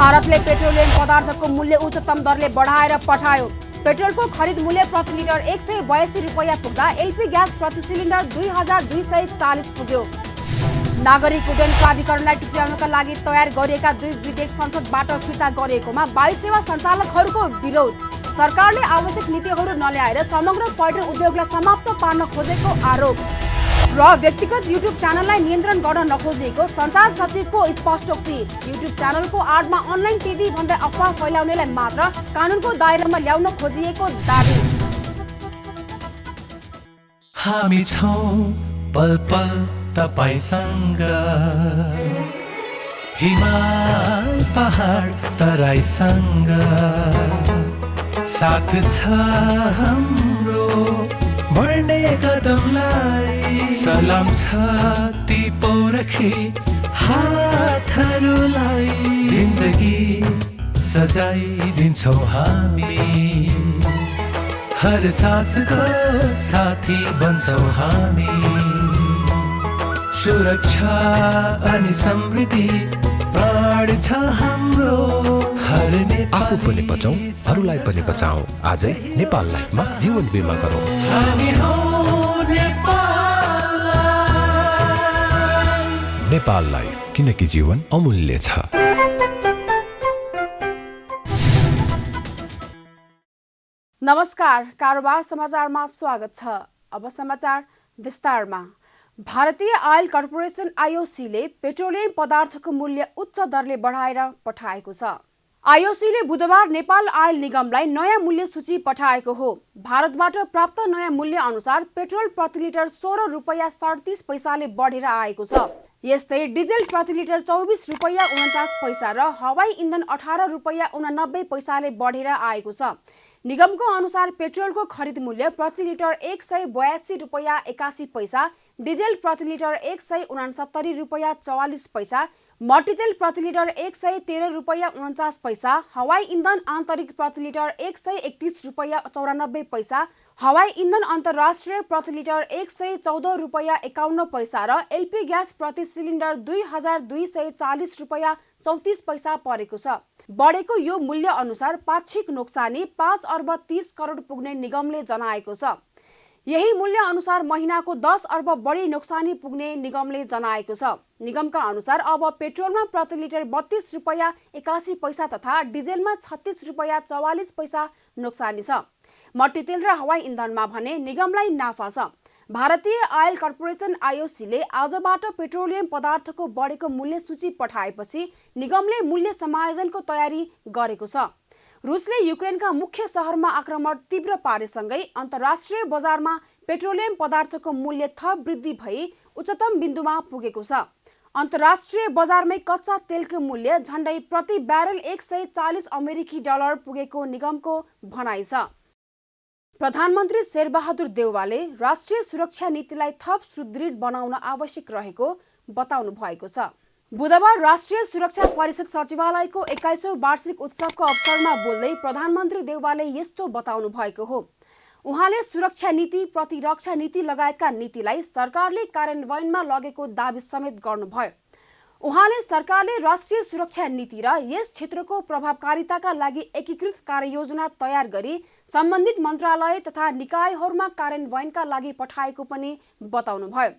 भारतले पेट्रोलियम पदार्थको मूल्य उच्चतम दरले बढाएर पठायो। पेट्रोलको खरिद मूल्य प्रति लिटर 182 रुपैयाँ पुग्दा एलपी ग्यास प्रति सिलिन्डर 2240 पुग्यो। नागरिक उड्डयन प्राधिकरणलाई टिकाउनका लागि तयार गरिएका 2 विधेयक संसदबाट फिर्ता गरिएकोमा वायु सेवा सञ्चालकहरूको विरोध। सरकारले आवश्यक नीतिहरू नल्याएर समग्र पर्यटन उद्योगलाई समाप्त पार्न खोजेको आरोप र व्यक्तिगत युट्युब च्यानललाई नियन्त्रण गर्न नखोजिएको सञ्चार सचिवको स्पष्टोक्ति। युट्युब च्यानलको आडमा अनलाइन टिभी भन्दै अफवाह फैलाउनेलाई मात्र कानुनको दायरामा ल्याउन खोजिएको दाबी। हामी छौं पल पल तपाईसँग, हिमाल पहाड तराईसँग, साथ छ हाम्रो बढ्ने कदमलाई, सलाम छ ती पोरखे हातहरूलाई, जिन्दगी सजाइदिन्छौँ हामी, हर सासको साथी बन्छौँ हामी, सुरक्षा अनि समृद्धि प्राण छ हाम्रो। आफू पनि बचौं, अरूलाई पनि बचाऊ। आजै नेपाल लाइफमा जीवन बिमा गरौँ। हामी हौं नेपाल लाइफ। नेपाल लाइफ, किनकि जीवन अमूल्य छ। नमस्कार, कारोबार समाचारमा स्वागत छ। अब समाचार विस्तारमा। भारतीय आयल कर्पोरेसन आईओसीले पेट्रोलियम पदार्थको मूल्य उच्च दरले बढाएर पठाएको छ। आईओसीले बुधबार नेपाल आयल निगमलाई नयाँ मूल्य सूची पठाएको हो। भारतबाट प्राप्त नयाँ मूल्य अनुसार पेट्रोल प्रति लिटर 16 रुपैयाँ 37 पैसाले बढेर आएको छ। यस्तै डिजेल प्रति लिटर 24 रुपैयाँ 49 पैसा र हवाई इन्धन 18 रुपैयाँ 89 पैसाले बढेर आएको छ। निगमको अनुसार पेट्रोलको खरिद मूल्य प्रति लिटर 182 रुपैयाँ 81 पैसा, डिजेल प्रति लिटर 169 रुपैयाँ 44 पैसा, मट्टीतेल प्रति लिटर 113 रुपैयाँ 49 पैसा, हवाई इन्धन आन्तरिक प्रति लिटर 131 रुपैयाँ 94 पैसा, हवाई इन्धन अन्तर्राष्ट्रिय प्रति लिटर 114 रुपैयाँ 51 पैसा र एलपी ग्यास प्रति सिलिन्डर 2240 रुपैयाँ 34 पैसा परेको छ। बढेको यो मूल्य अनुसार पाक्षिक नोक्सानी 5 अर्ब 30 करोड पुग्ने निगमले जनाएको छ। यही मूल्य अनुसार महिनाको 10 अर्ब बढी नोक्सानी पुग्ने निगमले जनाएको छ। निगमका अनुसार अब पेट्रोलमा प्रति लिटर 32 रुपैयाँ 81 पैसा तथा डिजेलमा 36 रुपैयाँ 44 पैसा नोक्सानी छ। मट्टीतेल र हवाई इन्धनमा भने निगमलाई नाफा छ। भारतीय आयल कर्पोरेसन आईओसीले आजबाट पेट्रोलियम पदार्थको बढेको मूल्य सूची पठाएपछि निगमले मूल्य समायोजनको तयारी गरेको छ। रुसले युक्रेनका मुख्य शहरमा आक्रमण तीव्र पारेसँगै अन्तर्राष्ट्रिय बजारमा पेट्रोलियम पदार्थको मूल्य थप वृद्धि भई उच्चतम बिन्दुमा पुगेको छ। अन्तर्राष्ट्रिय बजारमै कच्चा तेलको मूल्य झण्डै प्रति ब्यारेल 140 अमेरिकी डलर पुगेको निगमको भनाइ छ। प्रधानमन्त्री शेरबहादुर देउवाले राष्ट्रिय सुरक्षा नीतिलाई थप सुदृढ बनाउन आवश्यक रहेको बताउनु भएको छ। बुधबार राष्ट्रिय सुरक्षा परिषद सचिवालयको 21औं वार्षिक उत्सवको अवसरमा बोल्दै प्रधानमन्त्री देउवाले यस्तो बताउनु भएको हो। उहाँले सुरक्षा नीति, प्रतिरक्षा नीति लगायतका नीतिलाई सरकारले कार्यान्वयनमा लगेको दाबी समेत गर्नुभयो। उहाँले सरकारले राष्ट्रिय सुरक्षा नीति र यस क्षेत्रको प्रभावकारिताका लागि एकीकृत कार्ययोजना तयार गरी सम्बन्धित मन्त्रालय तथा निकायहरूमा कार्यान्वयनका लागि पठाएको पनि बताउनुभयो।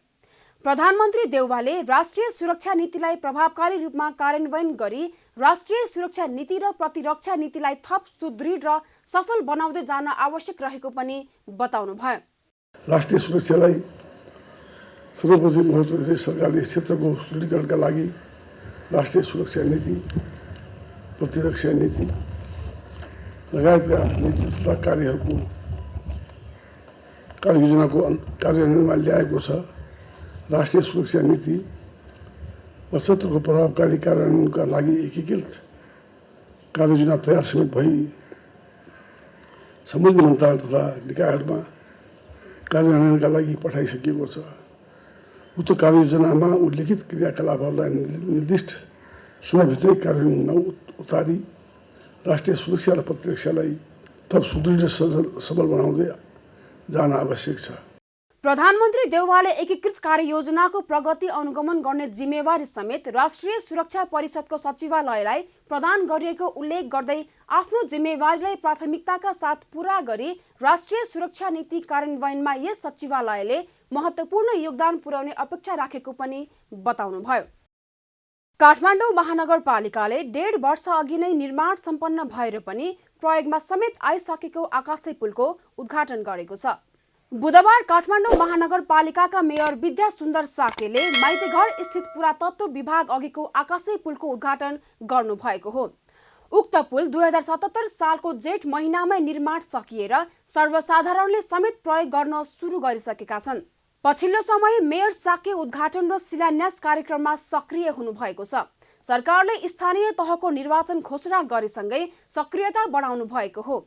प्रधानमन्त्री देउवाले राष्ट्रिय सुरक्षा नीतिलाई प्रभावकारी रूपमा कार्यान्वयन गरी राष्ट्रिय सुरक्षा नीति र प्रतिरक्षा नीतिलाई थप सुदृढ र सफल बनाउँदै जान आवश्यक रहेको पनि बताउनुभयो। राष्ट्रिय सुरक्षालाई सर्वोपरि महत्त्व दिँदै सरकारले क्षेत्रको सुदृढीकरणका लागि राष्ट्रिय सुरक्षा नीति, प्रतिरक्षा नीति लगायतका नीति तथा कार्यहरूको कार्ययोजनाको कार्यान्वयनमा ल्याएको छ। राष्ट्रिय सुरक्षा नीति 75 को प्रभावकारी कार्यान्वयनका लागि एकीकृत कार्ययोजना तयार समेत भई सम्बन्धित मन्त्रालय तथा निकायहरूमा कार्यान्वयनका लागि पठाइसकिएको छ। उक्त कार्ययोजनामा उल्लेखित क्रियाकलापहरूलाई निर्दिष्ट समयभित्रै कार्यान्वयनमा उतारी राष्ट्रिय सुरक्षा र प्रतिरक्षालाई थप सुदृढ र सबल बनाउँदै जान आवश्यक छ। प्रधानमन्त्री देउवाले एकीकृत कार्ययोजनाको प्रगति अनुगमन गर्ने जिम्मेवारी समेत राष्ट्रिय सुरक्षा परिषदको सचिवालयलाई प्रदान गरिएको उल्लेख गर्दै आफ्नो जिम्मेवारीलाई प्राथमिकताका साथ पूरा गरी राष्ट्रिय सुरक्षा नीति कार्यान्वयनमा यस सचिवालयले महत्त्वपूर्ण योगदान पुर्याउने अपेक्षा राखेको पनि बताउनुभयो। काठमाडौँ महानगरपालिकाले 1.5 वर्ष अघि नै निर्माण सम्पन्न भएर पनि प्रयोगमा समेत आइसकेको आकाशे पुलको उद्घाटन गरेको छ। बुधबार काठमाडौँ महानगरपालिकाका मेयर विद्या सुन्दर साकेले माइतीघर स्थित पुरातत्व विभाग अघिको आकाशे पुलको उद्घाटन गर्नुभएको हो। उक्त पुल 2077 सालको जेठ महिनामै निर्माण सकिएर सर्वसाधारणले समेत प्रयोग गर्न सुरु गरिसकेका छन्। पछिल्लो समय मेयर साके उद्घाटन र शिलान्यास कार्यक्रममा सक्रिय हुनुभएको छ। सरकारले स्थानीय तहको निर्वाचन घोषणा गरेसँगै सक्रियता बढाउनु भएको हो।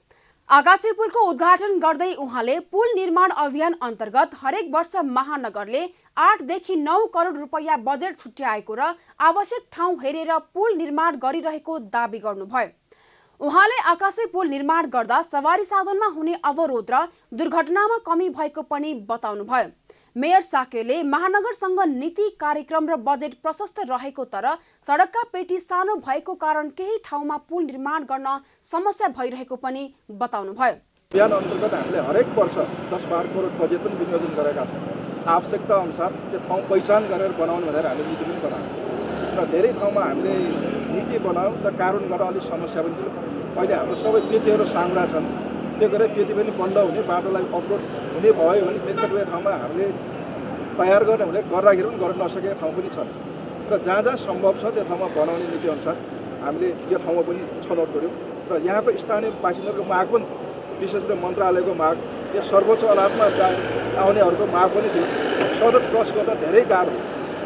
आकाशे पुलको उद्घाटन गर्दै उहाँले पुल निर्माण अभियान अन्तर्गत हरेक वर्ष महानगरले 8 देखि 9 करोड रुपैयाँ बजेट छुट्याएको र आवश्यक ठाउँ हेरेर पुल निर्माण गरिरहेको दाबी गर्नुभयो। उहाँले आकाशे पुल निर्माण गर्दा सवारी साधनमा हुने अवरोध र दुर्घटनामा कमी भएको पनि बताउनुभयो। मेयर साकेले महानगरसँग नीति कार्यक्रम र बजेट प्रशस्त रहेको तर सडकका पेटी सानो भएको कारण केही ठाउँमा पुल निर्माण गर्न समस्या भइरहेको पनि बताउनुभयो। अभियान अन्तर्गत हामीले हरेक वर्ष 10-12 करोड बजेट पनि विनियोजन गरेका छौँ। आवश्यकता अनुसार त्यो ठाउँ पहिचान गरेर बनाउनु भनेर हामीले नीति पनि बनायौँ र धेरै ठाउँमा हामीले नीति बनायौँ र कार्यान्वयन गर्न अलिक समस्या पनि छ। अहिले हाम्रो सबै पेटीहरू साङ्ग्रा छन्, त्यो गरेर पेटी पनि बन्द हुने बाटोलाई अवरोध हुने भयो भने कतिपय ठाउँमा हामीले तयार गर्ने भने गर्दाखेरि पनि गर्न नसकेका ठाउँ पनि छन् र जहाँ जहाँ सम्भव छ त्यो ठाउँमा बनाउने नीति अनुसार हामीले यो ठाउँमा पनि छनौट गऱ्यौँ र यहाँको स्थानीय बासिन्दाको माग पनि थियो। विशेष गरी मन्त्रालयको माग, यो सर्वोच्च अदालतमा आउनेहरूको माग पनि थियो। सडक क्रस गर्न धेरै गाह्रो,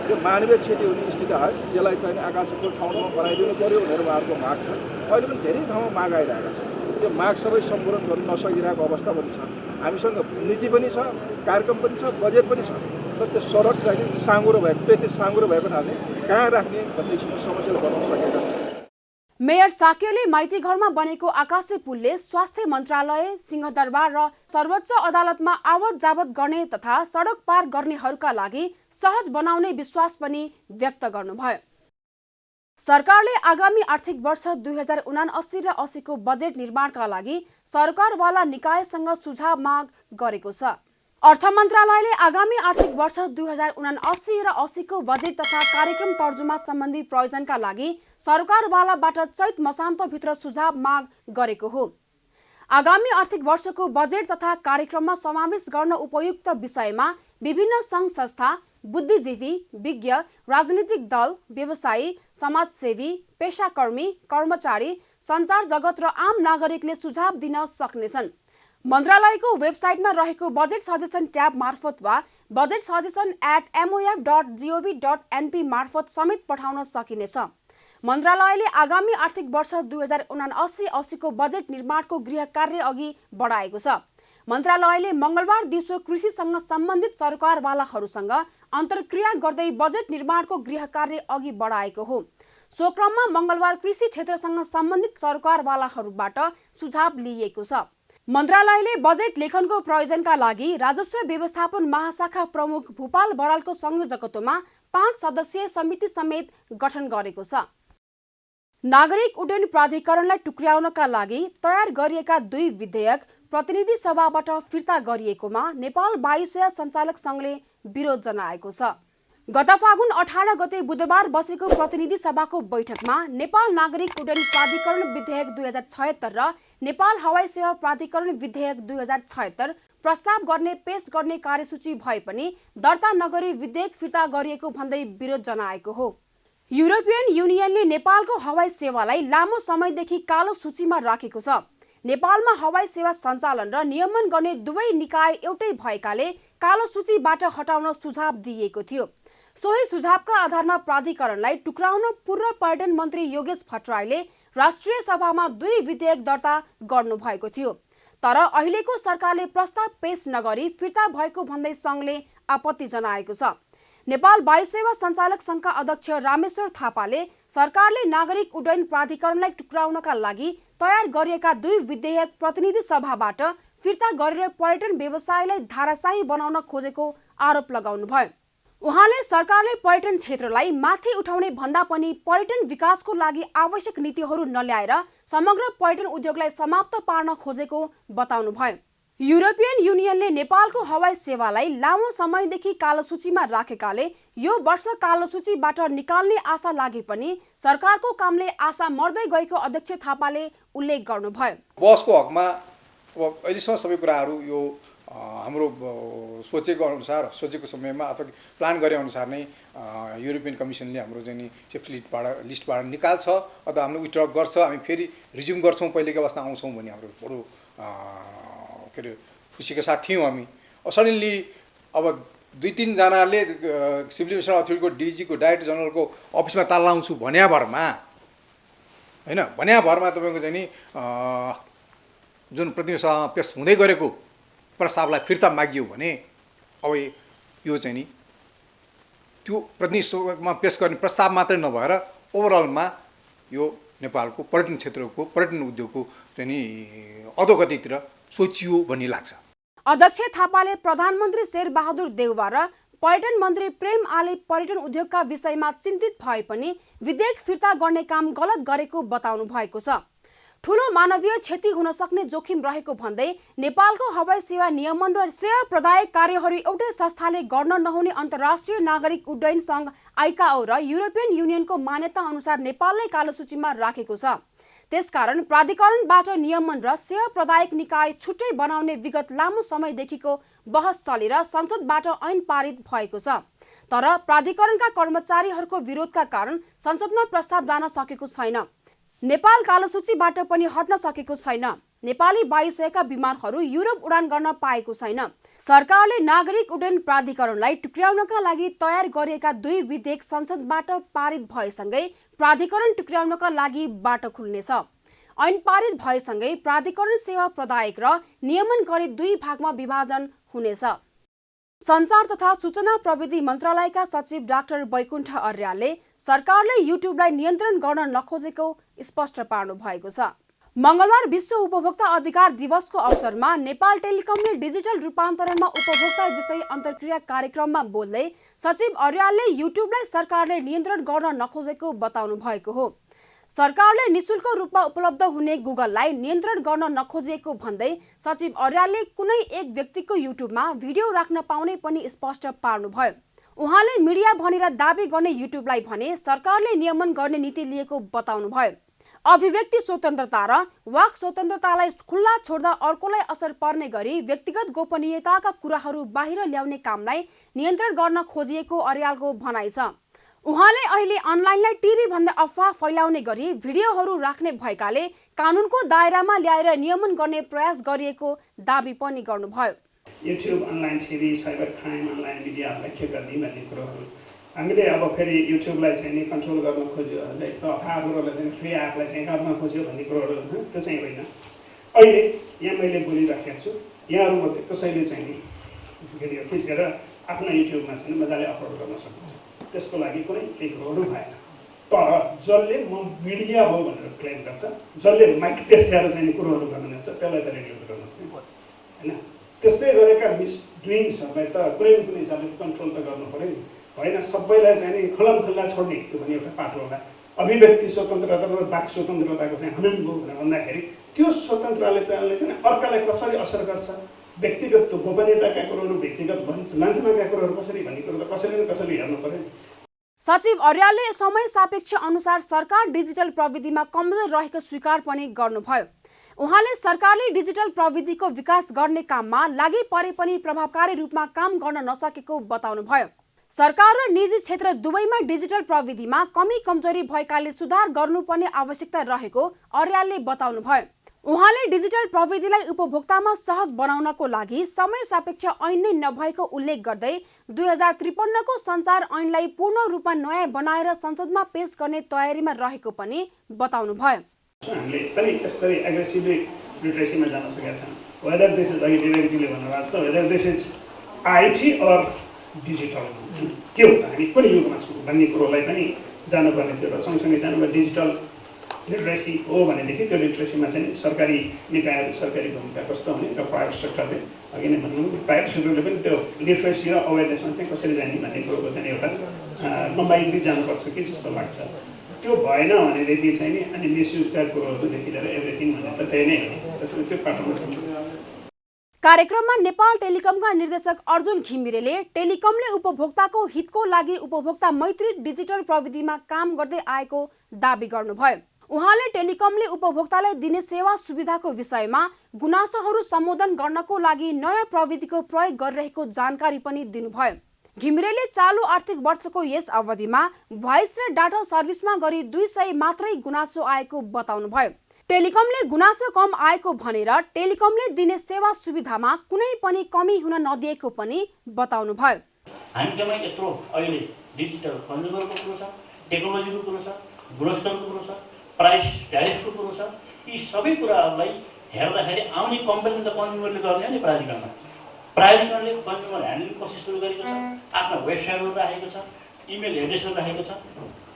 यो मानवीय क्षति हुने स्थिति आयो। यसलाई चाहिँ आकाशे पुल ठाउँमा बनाइदिनु पर्यो भनेर उहाँहरूको माग छ। अहिले पनि धेरै ठाउँमा माग आइरहेको छ। यो माग सबै सम्पूर्ण गर्न नसकिरहेको अवस्था पनि छ। हामीसँग नीति पनि छ, कार्यक्रम पनि छ, बजेट पनि छ, तर त्यो सडक चाहिँ साँगुरो भएको, पेटी साँगुरो भएको ठाउँले कहाँ राख्ने भन्ने किसिमको समस्याले बनाउन सकेका छन्। मेयर साकेले माइतीघरमा बनेको आकाशे पुलले स्वास्थ्य मन्त्रालय, सिंहदरबार र सर्वोच्च अदालतमा आवत जावत गर्ने तथा सडक पार गर्नेहरूका लागि सहज बनाउने विश्वास पनि व्यक्त गर्नुभयो। सरकारले आगामी आर्थिक वर्ष 2079 र 80 को बजेट निर्माणका लागि सरकारवाला निकायसँग सुझाव माग गरेको छ। अर्थ मन्त्रालयले आगामी आर्थिक वर्ष 2079 र 80 को बजेट तथा कार्यक्रम तर्जुमा सम्बन्धी प्रयोजनका लागि सरकारवालाबाट चैत मसान्तभित्र सुझाव माग गरेको हो। आगामी आर्थिक वर्षको बजेट तथा कार्यक्रममा समावेश गर्न उपयुक्त विषयमा विभिन्न सङ्घ संस्था, बुद्धिजीवी, विज्ञ, राजनीतिक दल, व्यवसायी, समाजसेवी, पेशाकर्मी, कर्मचारी, सञ्चार जगत र आम नागरिकले सुझाव दिन सक्नेछन्। मन्त्रालयको वेबसाइटमा रहेको बजेट सजेसन ट्याब मार्फत वा बजेट सजेसन @mof.gov.np मार्फत समेत पठाउन सकिनेछ। मन्त्रालयले आगामी आर्थिक वर्ष 2079-80 को बजेट निर्माणको गृह कार्य अघि बढाएको छ। मन्त्रालयले मंगलबार दिउँसो कृषिसँग सम्बन्धित सरकारवालाहरूसँग अन्तर्क्रिया गर्दै बजेट निर्माणको गृह कार्य अघि बढाएको हो। सो क्रममा मंगलबार कृषि क्षेत्रसँग सम्बन्धित सरकारवालाहरूबाट सुझाव लिइएको छ। मन्त्रालयले बजेट लेखनको प्रयोजनका लागि राजस्व व्यवस्थापन महाशाखा प्रमुख भूपाल बरालको संयोजकत्वमा 5 सदस्यीय समिति समेत गठन गरेको छ। नागरिक उड्डयन प्राधिकरणलाई टुक्र्याउनका लागि तयार गरिएका 2 विधेयक प्रतिनिधि सभाबाट फिर्ता गरिएकोमा नेपाल वायुसेवा सञ्चालक सङ्घले विरोध जनाएको छ। गत फागुन 18 गते बुधबार बसेको प्रतिनिधि सभाको बैठकमा नेपाल नागरिक उड्डयन प्राधिकरण विधेयक 2076 र नेपाल हवाई सेवा प्राधिकरण विधेयक 2076 प्रस्ताव गर्ने पेश गर्ने कार्यसूची भए पनि दर्ता नगरी विधेयक फिर्ता गरिएको भन्दै विरोध जनाएको हो। युरोपियन युनियनले नेपालको हवाई सेवालाई लामो समयदेखि कालो सूचीमा राखेको छ। नेपालमा हवाई सेवा सञ्चालन र नियमन गर्ने दुवै निकाय एउटै भएकाले कालो सूचीबाट हटाउन सुझाव दिइएको थियो। सोही सुझावका आधारमा प्राधिकरणलाई टुक्राउन पूर्व पर्यटन मन्त्री योगेश भट्टराईले राष्ट्रिय सभामा 2 विधेयक दर्ता गर्नुभएको थियो। तर अहिलेको सरकारले प्रस्ताव पेश नगरी फिर्ता भएको भन्दै सङ्घले आपत्ति जनाएको छ। नेपाल वायुसेवा सञ्चालक सङ्घका अध्यक्ष रामेश्वर थापाले सरकारले नागरिक उड्डयन प्राधिकरणलाई टुक्राउनका लागि तयार गरिएका 2 विधेयक प्रतिनिधि सभाबाट फिर्ता गरेर पर्यटन व्यवसायलाई धाराशाही बनाउन खोजेको आरोप लगाउनुभयो। उहाँले सरकारले पर्यटन क्षेत्रलाई माथि उठाउने भन्दा पनि पर्यटन विकासको लागि आवश्यक नीतिहरू नल्याएर समग्र पर्यटन उद्योगलाई समाप्त पार्न खोजेको बताउनुभयो। युरोपियन युनियनले नेपालको हवाई सेवालाई लामो समयदेखि कालो सूचीमा राखेकाले यो वर्ष कालो सूचीबाट निकाल्ने आशा लागे पनि सरकारको कामले आशा मर्दै गएको अध्यक्ष थापाले उल्लेख गर्नुभयो। बसको हकमा अब अहिलेसम्म सबै कुराहरू यो हाम्रो सोचेको अनुसार सोचेको समयमा अथवा प्लान गरे अनुसार नै युरोपियन कमिसनले हाम्रो चाहिँ नि सेफ्टी लिस्टबाट निकाल्छ अथवा हामीले विथड्र गर्छ, हामी फेरि रिज्युम गर्छौँ, पहिलेको अवस्था आउँछौँ भन्ने हाम्रो बडो के अरे खुसीका साथ थियौँ हामी। सडनली अब 2-3 जनाले सिभिल एभिएसन अथोरिटीको डिजीको डाइरेक्टर जनरलको अफिसमा ताल्लाउँछु भन्याभरमा हैन, भन्याभरमा तपाईँको चाहिँ नि जुन प्रतिनिधि सभामा पेश हुँदै गरेको प्रस्तावलाई फिर्ता मागियो भने अब यो चाहिँ नि त्यो प्रतिनिधि सभामा पेश गर्ने प्रस्ताव मात्रै नभएर ओभरअलमा यो नेपालको पर्यटन क्षेत्रको पर्यटन उद्योगको चाहिँ नि अधोगतितिर सोचियो भन्ने लाग्छ। अध्यक्ष थापाले प्रधानमन्त्री शेरबहादुर देउवा र पर्यटन मन्त्री प्रेम आले पर्यटन उद्योगका विषयमा चिन्तित भए पनि विधेयक फिर्ता गर्ने काम गलत गरेको बताउनु भएको छ। ठूलो मानवीय क्षति हुन सक्ने जोखिम रहेको भन्दै नेपालको हवाई सेवा नियमन र सेवा प्रदायक कार्यहरू एउटै संस्थाले गर्न नहुने अन्तर्राष्ट्रिय नागरिक उड्डयन सङ्घ आइकाओ र युरोपियन युनियनको मान्यता अनुसार नेपाललाई कालो सूचीमा राखेको छ। त्यसकारण प्राधिकरणबाट नियमन र सेवा प्रदायक निकाय छुट्टै बनाउने विगत लामो समयदेखिको बहस चलेर संसदबाट ऐन पारित भएको छ। तर प्राधिकरणका कर्मचारीहरूको विरोधका कारण संसदमा प्रस्ताव जान सकेको छैन। नेपाल कालो सूचीबाट पनि हट्न सकेको छैन। नेपाली वायुसेवाका विमानहरू युरोप उडान गर्न पाएको छैन। सरकारले नागरिक उड्डयन प्राधिकरणलाई टुक्र्याउनका लागि तयार गरिएका 2 विधेयक संसदबाट पारित भएसँगै प्राधिकरण टुक्र्याउनका लागि बाटो खुल्नेछ। ऐन पारित भएसँगै प्राधिकरण सेवा प्रदायक र नियमन गरी 2 भागमा विभाजन हुनेछ। सञ्चार तथा सूचना प्रविधि मन्त्रालयका सचिव डाक्टर बैकुण्ठ अर्यालले सरकारले युट्युबलाई नियन्त्रण गर्न नखोजेको स्पष्ट पार्नु भएको छ। मंगलबार विश्व उपभोक्ता अधिकार दिवसको अवसरमा नेपाल टेलिकमले डिजिटल रूपान्तरणमा उपभोक्ता विषय अन्तर्क्रिया कार्यक्रममा बोल्दै सचिव अर्यालले युट्युबलाई सरकारले नियन्त्रण गर्न नखोजेको बताउनु भएको हो। सरकारले निशुल्क रूपमा उपलब्ध हुने गुगललाई नियन्त्रण गर्न नखोजिएको भन्दै सचिव अर्यालले कुनै एक व्यक्तिको युट्युबमा भिडियो राख्न पाउने पनि स्पष्ट पार्नुभयो। उहाँले मिडिया भनेर दाबी गर्ने युट्युबलाई भने सरकारले नियमन गर्ने नीति लिएको बताउनुभयो। अभिव्यक्ति स्वतन्त्रता र वाक स्वतन्त्रतालाई खुल्ला छोड्दा अर्कोलाई असर पर्ने गरी व्यक्तिगत गोपनीयताका कुराहरू बाहिर ल्याउने कामलाई नियन्त्रण गर्न खोजिएको अर्यालको भनाइ छ। उहाँले अहिले अनलाइनलाई टिभी भन्दा अफवाह फैलाउने गरी भिडियोहरू राख्ने भएकाले कानुनको दायरामा ल्याएर नियमन गर्ने प्रयास गरिएको दाबी पनि गर्नुभयो। YouTube online TV cyber crime online मिडियाहरूलाई के गर्ने भन्ने कुरोहरू हामीले अब फेरि युट्युबलाई चाहिँ नि कन्ट्रोल गर्न खोज्यो अथवा कुरोलाई चाहिँ फ्री एपलाई चाहिँ गर्न खोज्यो भन्ने कुरोहरू त्यो चाहिँ होइन। अहिले यहाँ मैले बोलिराखेको छु, यहाँहरूमध्ये कसैले चाहिँ नि भिडियो खिचेर आफ्नो युट्युबमा चाहिँ मजाले अपलोड गर्न सक्नुहुन्छ, त्यसको लागि कुनै केही कुरोहरू भएन। तर जसले म मिडिया हो भनेर क्लेम गर्छ, जसले माइक त्यसबाट चाहिँ कुरोहरू गर्न जान्छ त्यसलाई त रेगुलेट गर्नु पर्यो होइन। त्यस्तै गरेका मिसडुइङ्सहरूलाई त कुनै न कुनै हिसाबले कन्ट्रोल त गर्नु पर्यो नि, होइन सबैलाई चाहिँ नि खुल्ला छोड्ने त्यो पनि एउटा पाटो होला। अभिव्यक्ति स्वतन्त्रता र वाक स्वतन्त्रताको चाहिँ हनन हो भनेर भन्दाखेरि त्यो स्वतन्त्रले चाहिँ अर्कालाई कसरी असर गर्छ, व्यक्तिगत गोपनीयताका कुरोहरू व्यक्तिगत लाञ्छनाका कुरोहरू कसरी भन्ने कुरो त कसैले न कसैले हेर्नु पर्यो नि। सचिव अर्यालले समय सापेक्ष अनुसार सरकार डिजिटल प्रविधिमा कमजोर रहेको स्वीकार पनि गर्नुभयो। उहाँले सरकारले डिजिटल प्रविधिको विकास गर्ने काममा लागि परे पनि प्रभावकारी रूपमा काम गर्न नसकेको बताउनुभयो। सरकार र निजी क्षेत्र दुवैमा डिजिटल प्रविधिमा कमी कमजोरी भएकाले सुधार गर्नुपर्ने आवश्यकता रहेको अर्यालले बताउनुभयो। उहाँले डिजिटल प्रविधिलाई उपभोक्तामा सहज बनाउनको लागि समय सापेक्ष ऐन नै नभएको उल्लेख गर्दै 2053 को सञ्चार ऐनलाई पूर्ण रूपमा नयाँ बनाएर संसदमा पेश गर्ने तयारीमा रहेको पनि बताउनुभयो। हामीले पनि त्यसरी एग्रेसिभली लिटरेसीमा जान सकेका छौँ। वेदर दिस इज अघि विवेकजीले भन्नुभएको छ, whether this is IT or digital के हो त हामी कुन युगमा छौँ भन्ने कुरोलाई पनि जानुपर्ने थियो र सँगसँगै जानुभयो डिजिटल लिटरेसी हो भनेदेखि त्यो लिटरेसीमा चाहिँ सरकारी निकायहरू सरकारी भूमिका कस्तो हुने र प्राइभेट सेक्टरले अघि नै भन्नु प्राइभेट सेक्टरले पनि त्यो लिटरेसी र अवेरनेसमा चाहिँ कसरी जाने भन्ने कुरोको चाहिँ एउटा कम्बाइन्डली जानुपर्छ कि जस्तो लाग्छ। त्यो भएन भनेदेखि चाहिँ नि अनि मिसयुजका कुरोहरूदेखि लिएर एभ्रिथिङ भन्ने त त्यही नै हो। त्यसैले त्यो पाटोमा कार्यक्रममा नेपाल टेलिकमका निर्देशक अर्जुन घिमिरेले टेलिकमले उपभोक्ताको हितको लागि उपभोक्ता मैत्री डिजिटल प्रविधिमा काम गर्दै आएको दावी गर्नुभयो। उहाँले टेलिकमले उपभोक्तालाई दिने सेवा सुविधाको विषयमा गुनासोहरू सम्बोधन गर्नको लागि नयाँ प्रविधिको प्रयोग गरिरहेको जानकारी पनि दिनुभयो। घिमिरेले चालु आर्थिक वर्षको यस अवधिमा भोइस र डाटा सर्भिसमा गरी 200 मात्रै गुनासो आएको बताउनुभयो। टेलिकमले गुनासो कम आएको भनेर टेलिकमले दिने सेवा सुविधामा कुनै पनि कमी हुन नदिएको पनि बताउनुभयो। हामीमा यत्रो अहिले डिजिटल कन्ज्युमरको कुरो छ, टेक्नोलोजीको कुरो छ, गुणस्तरको कुरो छ, प्राइस ट्यारिफको कुरो छ। यी सबै कुराहरूलाई हेर्दाखेरि आउने कम्प्लेन त कन्ज्युमरले गर्ने हो नि प्राधिकरणमा। प्राधिकरणले कन्ज्युमर ह्यान्डलिङ प्रोसेस सुरु गरेको छ, आफ्नो वेबसाइटहरू राखेको छ, इमेल एड्रेसहरू राखेको छ।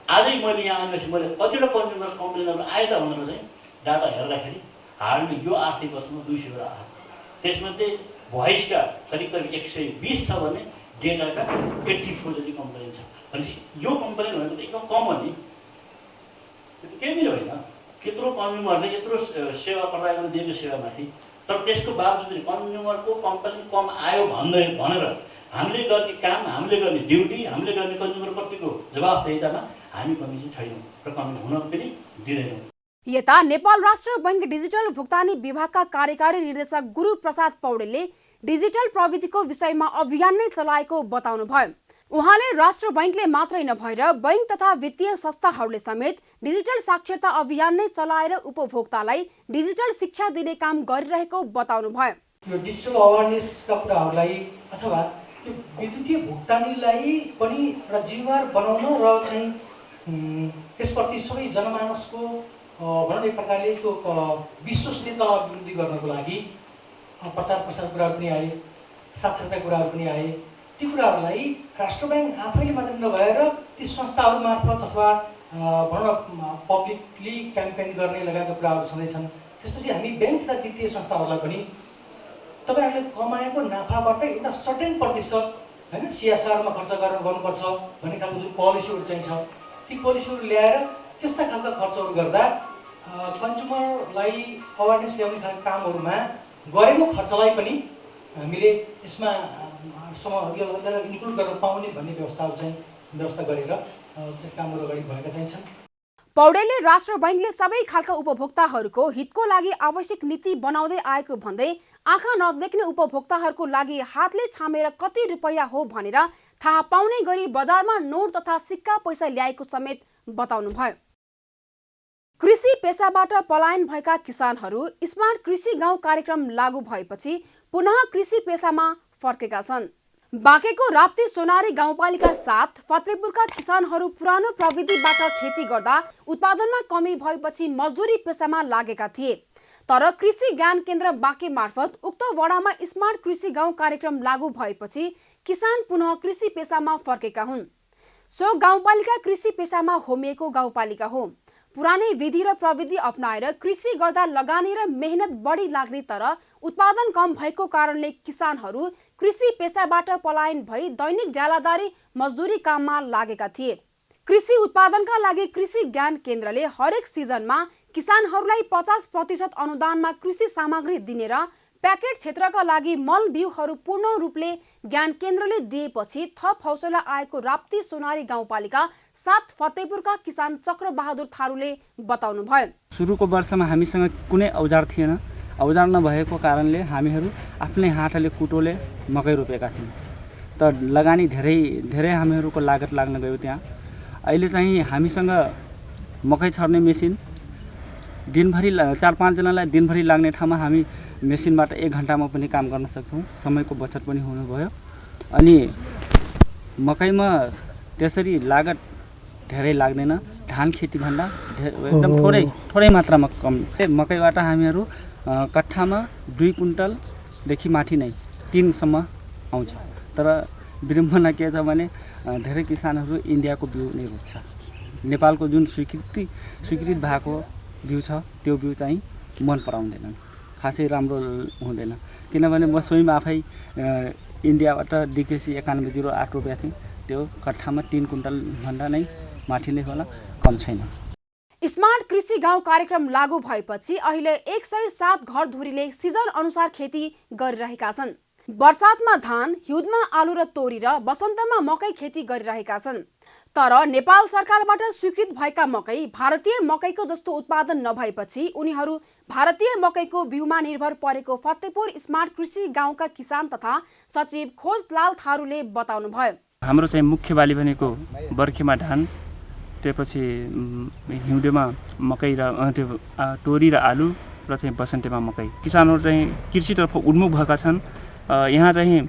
आजै मैले यहाँ आएपछि मैले कतिवटा कन्ज्युमर कम्प्लेनहरू आए त भनेर चाहिँ डाटा हेर्दाखेरि हार्डली यो आर्थिक वर्षमा 200 वटा आयो। त्यसमध्ये भोइसका करिब 120 छ भने डेटाका 84 जति कम्प्लेन छ। भनेपछि यो कम्प्लेन भनेको त एकदम कम हो नि, केही पनि होइन। यत्रो कन्ज्युमरले यत्रो सेवा प्रदायकले दिएको सेवामाथि तर त्यसको बावजुद कन्ज्युमरको कम्प्लेन कम आयो भनेर हामीले गर्ने काम, हामीले गर्ने ड्युटी, हामीले गर्ने कन्ज्युमरप्रतिको जवाफदेहितामा हामी कमी चाहिँ छैनौँ र कमी हुन पनि दिँदैनौँ। यता नेपाल राष्ट्र बैंक डिजिटल भुक्तानी विभागका कार्यकारी निर्देशक गुरु प्रसाद पौडेलले डिजिटल प्रविधिको विषयमा अभियान नै चलाएको बताउनुभयो। उहाँले राष्ट्र बैंकले मात्रै नभएर बैंक तथा वित्तीय संस्थाहरूले समेत डिजिटल साक्षरता अभियान नै चलाएर उपभोक्तालाई डिजिटल शिक्षा दिने काम गरिरहेको बताउनुभयो। यो डिजिटल अवेरनेसका कुराहरूलाई अथवा यो विद्युतीय भुक्तानीलाई पनि एउटा जीवनभर बनाउन र चाहिँ त्यसप्रति सबै जनमानसको भनौँ एक प्रकारले त्यो विश्वसनीयतामा वृद्धि गर्नको लागि प्रचार प्रसार कुराहरू पनि आए, साक्षरता कुराहरू पनि आए। ती कुराहरूलाई राष्ट्र बैंक आफैले मात्रै नभएर ती संस्थाहरू मार्फत अथवा भनौँ पब्लिकली क्याम्पेन गर्ने लगायतका कुराहरू छँदैछन्। त्यसपछि हामी बैंक तथा वित्तीय संस्थाहरूलाई पनि तपाईँहरूले कमाएको नाफाबाट एउटा सर्टेन प्रतिशत होइन CSR-मा खर्च गर्नुपर्छ भन्ने खालको जुन पोलिसीहरू चाहिँ छ, ती पोलिसीहरू ल्याएर त्यस्ता खालका खर्चहरू गर्दा कन्ज्युमरलाई अवेरनेस ल्याउने खालको कामहरूमा गरेको खर्चलाई पनि हामीले यसमा इन्क्लुड गर्न पाउने भन्ने व्यवस्था गरेर कामहरू अगाडि भएका चाहिँ छन्। पौडेलले राष्ट्र बैंकले सबै खालका उपभोक्ताहरूको हितको लागि आवश्यक नीति बनाउँदै आएको भन्दै आँखा नदेख्ने उपभोक्ताहरूको लागि हातले छामेर कति रुपैयाँ हो भनेर थाहा पाउने गरी बजारमा नोट तथा सिक्का पैसा ल्याएको समेत बताउनुभयो। कृषि पेसाबाट पलायन भएका किसानहरू स्मार्ट कृषि गाउँ कार्यक्रम लागू भएपछि पुनः कृषि पेसामा फर्केका छन्। बाँकेको राप्ती सोनारी गाउँपालिका 7 फतेहपुरका किसानहरू पुरानो प्रविधिबाट खेती गर्दा उत्पादनमा कमी भएपछि मजदुरी पेसामा लागेका थिए। तर कृषि ज्ञान केन्द्र बाँके मार्फत उक्त वडामा स्मार्ट कृषि गाउँ कार्यक्रम लागू भएपछि किसान पुनः कृषि पेसामा फर्केका हुन्। सो गाउँपालिका कृषि पेसामा होमिएको गाउँपालिका हो। पुरानै विधि र प्रविधि अपनाएर कृषि गर्दा लगानी र मेहनत बढी लाग्ने तर उत्पादन कम भएको कारणले किसानहरू कृषि पेसाबाट पलायन भई दैनिक ज्यालादारी मजदुरी काममा लागेका थिए। कृषि उत्पादनका लागि कृषि ज्ञान केन्द्रले हरेक सिजनमा किसानहरूलाई 50% अनुदानमा कृषि सामग्री दिने र प्याकेट क्षेत्रका लागि मल बिउहरू पूर्ण रूपले ज्ञान केन्द्रले दिएपछि थप हौसला आएको राप्ती सोनारी गाउँपालिका 7 फतेहपुरका किसान चक्र बहादुर थारूले बताउनुभयो। सुरुको वर्षमा हामीसँग कुनै औजार थिएन। औजार नभएको कारणले हामीहरू आफ्नै हातले कुटोले मकै रोपेका थियौँ। त लगानी धेरै हामीहरूको लागत लाग्न गयो त्यहाँ। अहिले चाहिँ हामीसँग मकै छर्ने मेसिन दिनभरि 4-5 जनालाई दिनभरि लाग्ने ठाउँमा हामी मेसिनबाट 1 घण्टामा पनि काम गर्न सक्छौँ। समयको बचत पनि हुनुभयो। अनि मकैमा त्यसरी लागत धेरै लाग्दैन। धान खेतीभन्दा एकदम थोरै मात्रामा कम। मकैबाट हामीहरू कट्ठामा 2 कुइन्टलदेखि माथि नै 3 सम्म आउँछ। तर विडम्बना के छ भने धेरै किसानहरू इन्डियाको बिउ नै रोप्छ। नेपालको जुन स्वीकृत भएको बिउ छ त्यो बिउ चाहिँ मन पराउँदैनन्, खासै राम्रो हुँदैन। किनभने म स्वयं आफै इन्डियाबाट डिकेसी 9108 रुपियाँ थिएँ, त्यो कट्ठामा 3 कुन्टल भन्दा नै माथि नै होला, कम छैन। स्मार्ट कृषि गाउँ कार्यक्रम लागू भएपछि अहिले 107 घरधुरीले सिजन अनुसार खेती गरिरहेका छन्। वर्षातमा धान, हिउँदमा आलु र तोरी र वसन्तमा मकै खेती गरिरहेका छन्। तर नेपाल सरकारबाट स्वीकृत भएका मकै भारतीय मकैको जस्तो उत्पादन नभएपछि उनीहरू भारतीय मकैको बिउमा निर्भर परेको फतेपुर स्मार्ट कृषि गाउँका किसान तथा सचिव खोजलाल थारूले बताउनुभयो। हाम्रो चाहिँ मुख्य बाली भनेको बर्खेमा धान, त्यसपछि हिउँदमा मकै र त्यो तोरी र आलु र चाहिँ वसन्तीमा मकै। किसानहरू चाहिँ कृषितर्फ उन्मुख भएका छन्। यहाँ चाहिँ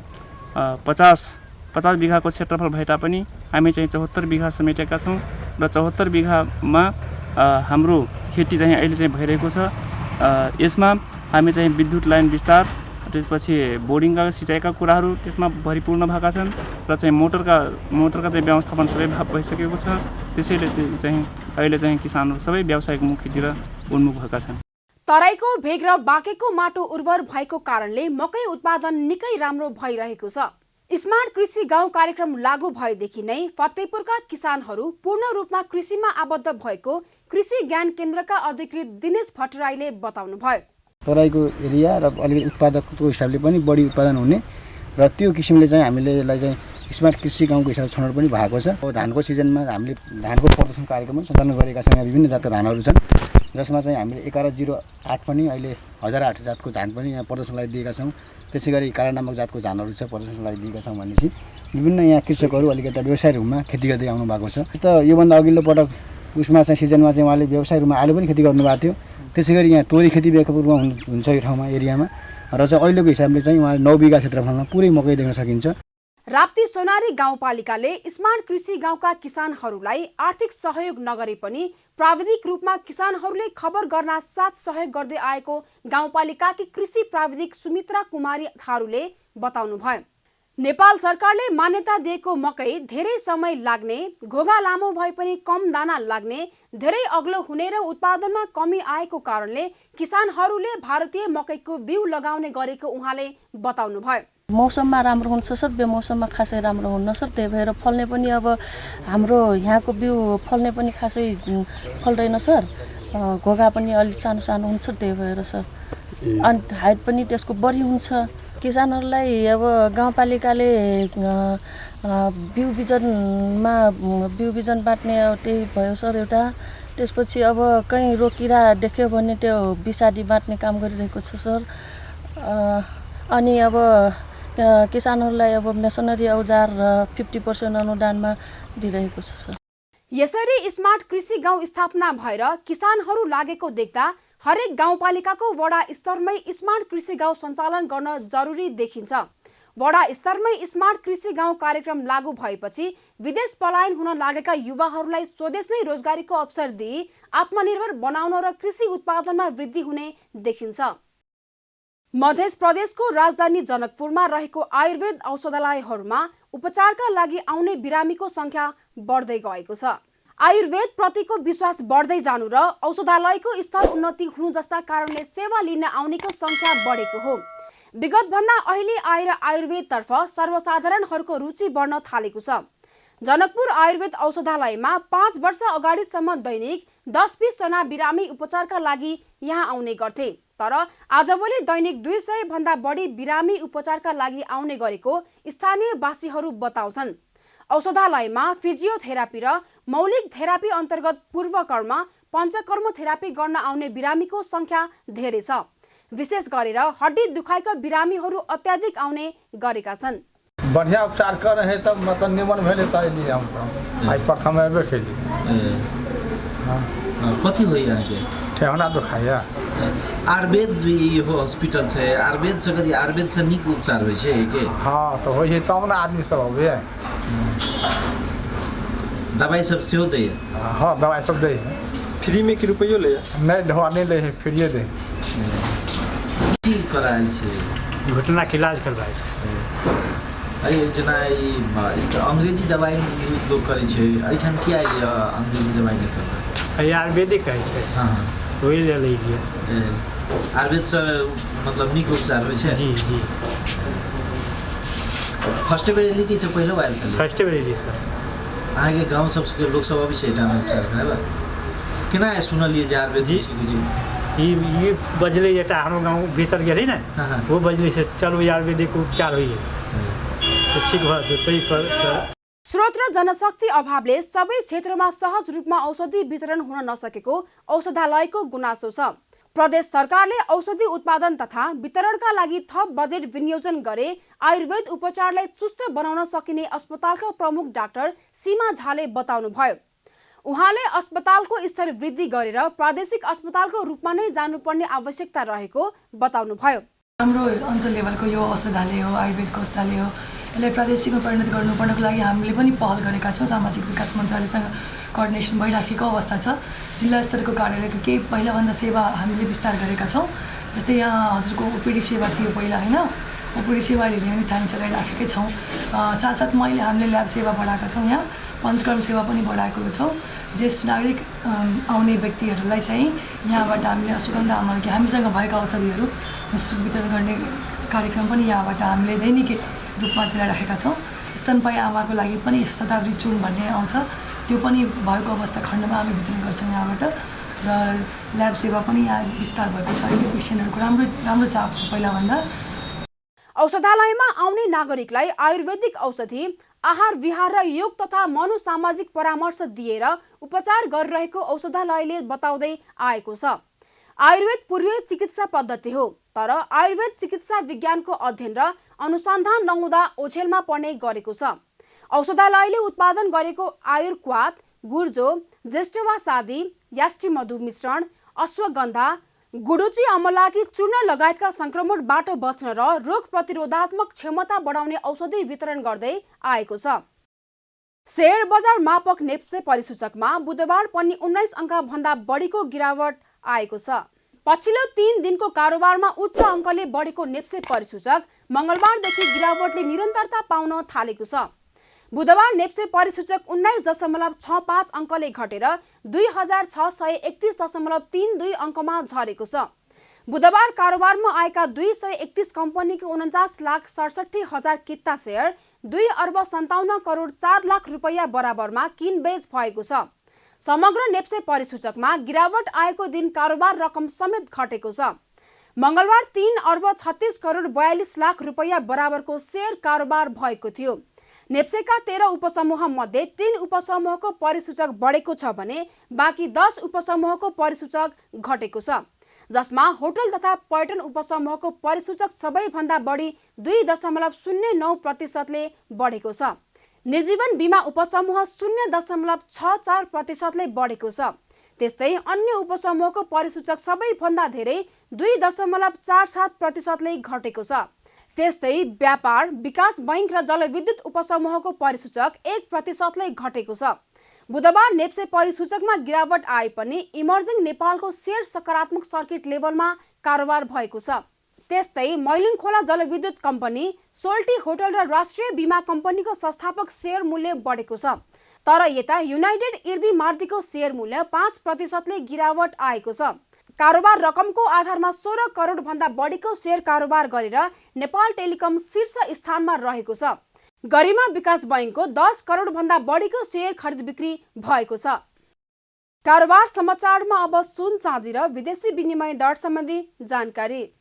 50 बिघाको क्षेत्रफल भए तापनि हामी चाहिँ 74 बिघा समेटेका छौँ र 74 बिघामा हाम्रो खेती चाहिँ अहिले चाहिँ भइरहेको छ। यसमा हामी चाहिँ विद्युत लाइन विस्तार, त्यसपछि बोर्डिङका सिँचाइका कुराहरू त्यसमा भरिपूर्ण भएका छन् र चाहिँ मोटरका चाहिँ व्यवस्थापन सबै भइसकेको छ। त्यसैले चाहिँ अहिले चाहिँ किसानहरू सबै व्यावसायिक मुखीतिर उन्मुख भएका छन्। तराईको भेग र बाँकेको माटो उर्वर भएको कारणले मकै उत्पादन निकै राम्रो भइरहेको छ। स्मार्ट कृषि गाउँ कार्यक्रम लागू भएदेखि नै फतेपुरका किसानहरू पूर्ण रूपमा कृषिमा आबद्ध भएको कृषि ज्ञान केन्द्रका अधिकृत दिनेश भट्टराईले बताउनुभयो। तराईको एरिया र अलिकति उत्पादकको हिसाबले पनि बढी उत्पादन हुने र त्यो किसिमले चाहिँ हामीले यसलाई चाहिँ स्मार्ट कृषि गाउँको हिसाबले छनौट पनि भएको छ। अब धानको सिजनमा हामीले धानको प्रदर्शन कार्यक्रम पनि सञ्चालन गरेका छौँ। यहाँ विभिन्न जातका धानहरू छन्, जसमा चाहिँ हामीले 1108 पनि अहिले 1008 जातको धान पनि यहाँ प्रदर्शनलाई दिएका छौँ। त्यसै गरी काला नामक जातको धानहरू छ प्रदर्शनलाई दिएका छौँ भनेपछि विभिन्न यहाँ कृषकहरू अलिकति व्यवसाय रूपमा खेती गर्दै आउनु भएको छ। जस्तो योभन्दा अघिल्लो पटक उसमा चाहिँ सिजनमा चाहिँ उहाँले व्यवसाय रूपमा आलु पनि खेती गर्नुभएको थियो। त्यसै गरी यहाँ तोरी खेती व्यापकरूपमा हुन्छ यो ठाउँमा एरियामा र चाहिँ अहिलेको हिसाबले चाहिँ उहाँले 9 बिघा क्षेत्रफलमा पुरै मकै देख्न सकिन्छ। राप्ती सोनारी गाउँपालिकाले स्मार्ट कृषि गाउँका किसानहरूलाई आर्थिक सहयोग नगरे पनि प्राविधिक रूपमा किसानहरूले खबर गर्न साथ सहयोग गर्दै आएको गाउँपालिकाकी कृषि प्राविधिक सुमित्रा कुमारी थारूले बताउनुभयो। नेपाल सरकारले मान्यता दिएको मकै धेरै समय लाग्ने, घोगा लामो भए पनि कम दाना लाग्ने, धेरै अग्लो हुने र उत्पादनमा कमी आएको कारणले किसानहरूले भारतीय मकैको बिउ लगाउने गरेको उहाँले बताउनुभयो। मौसममा राम्रो हुन्छ सर, बेमौसममा खासै राम्रो हुन्न सर। त्यही भएर फल्ने पनि अब हाम्रो यहाँको बिउ फल्ने पनि खासै फल्दैन सर। घोगा पनि अलिक सानो सानो हुन्छ, त्यही भएर सर। अनि हाइट पनि त्यसको बढी हुन्छ। किसानहरूलाई अब गाउँपालिकाले बिउ बिजन बाँड्ने त्यही भयो सर एउटा। त्यसपछि अब कहीँ रोकिरा देख्यो भने त्यो बिसाडी बाँड्ने काम गरिरहेको छ सर। अनि अब किसानहरूलाई अब मेसनरी औजार 50% अनुदानमा दिइरहेको छ सर। यसरी स्मार्ट कृषि गाउँ स्थापना भएर किसानहरू लागेको देख्दा हरेक गाउँपालिकाको वडा स्तरमै स्मार्ट कृषि गाउँ सञ्चालन गर्न जरुरी देखिन्छ। वडा स्तरमै स्मार्ट कृषि गाउँ कार्यक्रम लागू भएपछि विदेश पलायन हुन लागेका युवाहरूलाई स्वदेशमै रोजगारीको अवसर दिई आत्मनिर्भर बनाउन र कृषि उत्पादनमा वृद्धि हुने देखिन्छ। मध्य प्रदेशको राजधानी जनकपुरमा रहेको आयुर्वेद औषधालयहरूमा उपचारका लागि आउने बिरामीको संख्या बढ्दै गएको छ। आयुर्वेद प्रतिको विश्वास बढ्दै जानु र औषधालयको स्तर उन्नति हुनु जस्ता कारणले सेवा लिन आउनेको संख्या बढेको हो। विगत भन्दा अहिले आएर आयुर्वेदतर्फ सर्वसाधारणहरूको रुचि बढ्न थालेको छ। जनकपुर आयुर्वेद औषधालयमा 5 वर्ष अगाडिसम्म दैनिक 10-20 जना बिरामी उपचारका लागि यहाँ आउने गर्थे। तर आजभोलि दैनिक 200 भन्दा बढी बिरामी उपचारका लागि आउने गरेको स्थानीयवासीहरू बताउँछन्। औषधालयमा फिजियोथेरापी र मौलिक थेरापी अन्तर्गत पूर्वकर्म, पञ्चकर्म थेरापी गर्न आउने बिरामीको संख्या धेरै छ। विशेष गरेर हड्डी दुखाइका बिरामीहरू अत्याधिक आउने गरेका छन्। बढ़िया उपचार कर रहे तब मतलब निमन भेले त एली हम आज प्रथम एबे खेली। कथि हो यहाँ के ठेहुना दुखाइया। आयुर्वेद यो हॉस्पिटल छै, आयुर्वेद से कथि आयुर्वेद से नीक उपचार होइ छै के? हां तो होइ छै तब ना आदमी सब होबे। दवाई सब सेहो दै? हां दवाई सब दै। फ्री में कि रुपैयो ले? नहीं ढवा नहीं ले, फ्री दे। की करायल छै? घुटना के इलाज करबाय। अरे जना ई अंग्रेजी दवाई लोग करे छै, एठाम किया अंग्रेजी दवाई नहीं करबा? आयुर्वेदिक है छै। हां वही ले लीजिए। आयुर्वेद से मतलब निक उपचार होइ छै? जी जी। फर्स्ट बेर एली कि छै पहिलो आयल छलै? फर्स्ट बेर एली सर। अहाँके गाँव सबके लोक सब अबै छै एहिठाम उपचार कराबऽ? केना सुनलियै जे आयुर्वेद ठीक होइ छै? ये बजले जेटा हाम्रो गाउँ भीतर गेली ने वो बजले से चलो आयुर्वेदिक उपचार होइए तो ठीक भयो जतै पर सर। स्रोत र जनशक्ति अभावले सबै क्षेत्रमा सहज रूपमा औषधि वितरण हुन नसकेको औषधालयको गुनासो छ। प्रदेश सरकारले औषधि उत्पादन तथा वितरणका लागि थप बजेट विनियोजन गरे आयुर्वेद उपचारलाई चुस्त बनाउन सकिने अस्पतालका प्रमुख डाक्टर सीमा झाले बताउनुभयो। उहाँले अस्पतालको स्तर वृद्धि गरेर प्रादेशिक अस्पतालको रूपमा नै जानुपर्ने आवश्यकता रहेको बताउनुभयो। हाम्रो अञ्चल लेभलको यो औषधालय हो, आयुर्वेदको औषधालय हो, यसलाई प्रादेशिकमा परिणत गर्नुपर्नको लागि हामीले पनि पहल गरेका छौँ। सामाजिक विकास मन्त्रालयसँग कोअर्डिनेसन भइराखेको अवस्था छ। जिल्ला स्तरको कार्यालयको केही पहिलाभन्दा सेवा हामीले विस्तार गरेका छौँ। जस्तै यहाँ हजुरको ओपिडी सेवा थियो पहिला होइन, ओपिडी सेवा अहिले नियमित हामी चलाइराखेकै छौँ। साथसाथमा अहिले हामीले ल्याब सेवा बढाएका छौँ। यहाँ पञ्चकर्म सेवा पनि बढाएको छौँ। ज्येष्ठ नागरिक आउने व्यक्तिहरूलाई चाहिँ यहाँबाट हामीले अश्वगन्धा आमलकी हामीसँग भएका औषधिहरू वितरण गर्ने कार्यक्रम पनि यहाँबाट हामीले दैनिक रूपमा चलाइराखेका छौँ। स्तनपायी आमाको लागि पनि शताब्दी चूर्ण भन्ने आउँछ, त्यो पनि भएको अवस्था खण्डमा हामी वितरण गर्छौँ यहाँबाट। र ल्याब सेवा पनि यहाँ विस्तार भएको छ। अहिले पेसेन्टहरूको राम्रो चाप छ पहिलाभन्दा। औषधालयमा आउने नागरिकलाई आयुर्वेदिक औषधि, आहार विहार र योग तथा मनोसामाजिक परामर्श दिएर उपचार गरिरहेको औषधालयले बताउँदै आएको छ। आयुर्वेद पूर्वीय चिकित्सा पद्धति हो, तर आयुर्वेद चिकित्सा विज्ञानको अध्ययन र अनुसन्धान नहुँदा ओझेलमा पर्ने गरेको छ। औषधालयले उत्पादन गरेको आयुर्क्वाथ, गुर्जो, ज्येष्ठवासादी, याष्टिमधु मिश्रण, अश्वगन्धा, गुडुची अमलाकी चूर्ण लगायतका संक्रमणबाट बच्न र रोग प्रतिरोधात्मक क्षमता बढाउने औषधि वितरण गर्दै आएको छ। शेयर बजार मापक नेप्से परिसूचकमा बुधबार पनि 19 अङ्क भन्दा बढीको गिरावट आएको छ। पछिल्लो 3 दिनको कारोबारमा उच्च अङ्कले बढेको नेप्से परिसूचक मंगलबारदेखि गिरावटले निरन्तरता पाउन थालेको छ। बुधबार नेप्से परिसूचक 19.65 अङ्कले घटेर 2631.32 अङ्कमा झरेको छ। बुधबार कारोबारमा आएका 231 कम्पनीको 49,67,000 किता शेयर 2,57,4,00,000 रुपैयाँ बराबरमा किनबेच भएको छ। समग्र नेप्से परिसूचकमा गिरावट आएको दिन कारोबार रकम समेत घटेको छ। मंगलबार 3,36,42,00,000 रुपैयाँ बराबरको शेयर कारोबार भएको थियो। नेप्सेका 13 उपसमूह मध्ये 3 उपसमूहको परिसूचक बढेको छ भने बाँकी 10 उपसमूहको परिसूचक घटेको छ, जसमा होटल तथा पर्यटन उपसमूहको परिसूचक सबैभन्दा बढी 2.09%ले बढेको छ। निर्जीवन बीमा उपसमूह 0.64%ले बढेको छ। त्यस्तै अन्य उपसमूहको परिसूचक सबैभन्दा धेरै 2.47%ले घटेको छ। त्यस्तै व्यापार, विकास बैंक र जलविद्युत उपसमूहको परिसूचक 1%ले घटेको छ। बुधबार नेप्से परिसूचकमा गिरावट आए पनि इमर्जिङ नेपालको शेयर सकारात्मक सर्किट लेभलमा कारोबार भएको छ। त्यस्तै मैलिङ खोला जलविद्युत कम्पनी, सोल्टी होटल र राष्ट्रिय बीमा कम्पनीको संस्थापक शेयर मूल्य बढेको छ। तर यता युनाइटेड इर्दी मार्दीको शेयर मूल्य 5%ले गिरावट आएको छ। कारोबार रकमको आधारमा 16 करोड भन्दा बढीको शेयर कारोबार गरेर नेपाल टेलिकम शीर्ष स्थानमा रहेको छ। गरिमा विकास बैंकको 10 करोड भन्दा बढीको शेयर खरिद बिक्री भएको छ। कारोबार समाचारमा अब सुन, चाँदी र विदेशी विनिमय दर सम्बन्धी जानकारी।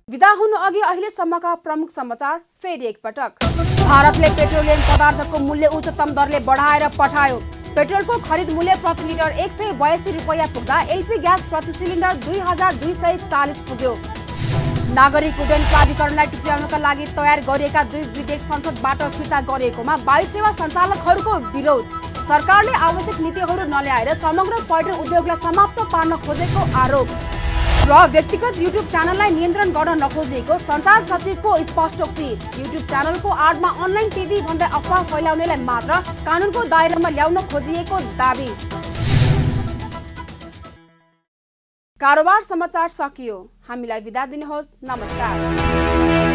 विदा हुनु अघि अहिलेसम्मका प्रमुख समाचार फेरि एकपटक। भारतले पेट्रोलियम पदार्थको मूल्य उच्चतम दरले बढाएर पठायो। पेट्रोलको खरिद मूल्य प्रति लिटर 182 रुपैयाँ पुग्दा एलपी ग्यास प्रति सिलिन्डर 2240 पुग्यो। नागरिक उड्डयन प्राधिकरणलाई टुक्र्याउनका लागि तयार गरिएका 2 विधेयक संसदबाट फिर्ता गरिएकोमा वायु सेवा सञ्चालकहरूको विरोध। सरकारले आवश्यक नीतिहरू नल्याएर समग्र पर्यटन उद्योगलाई समाप्त पार्न खोजेको आरोप। र व्यक्तिगत युट्युब च्यानललाई नियन्त्रण गर्न नखोजेको सञ्चार सचिवको स्पष्टोक्ति। युट्युब च्यानलको आडमा अनलाइन टिभी भन्दै अफवाह फैलाउनेलाई मात्र कानुनको दायरामा ल्याउन खोजिएको दाबी। कारोबार समाचार सकियो। हामीलाई बिदा दिनुहोस्। नमस्कार।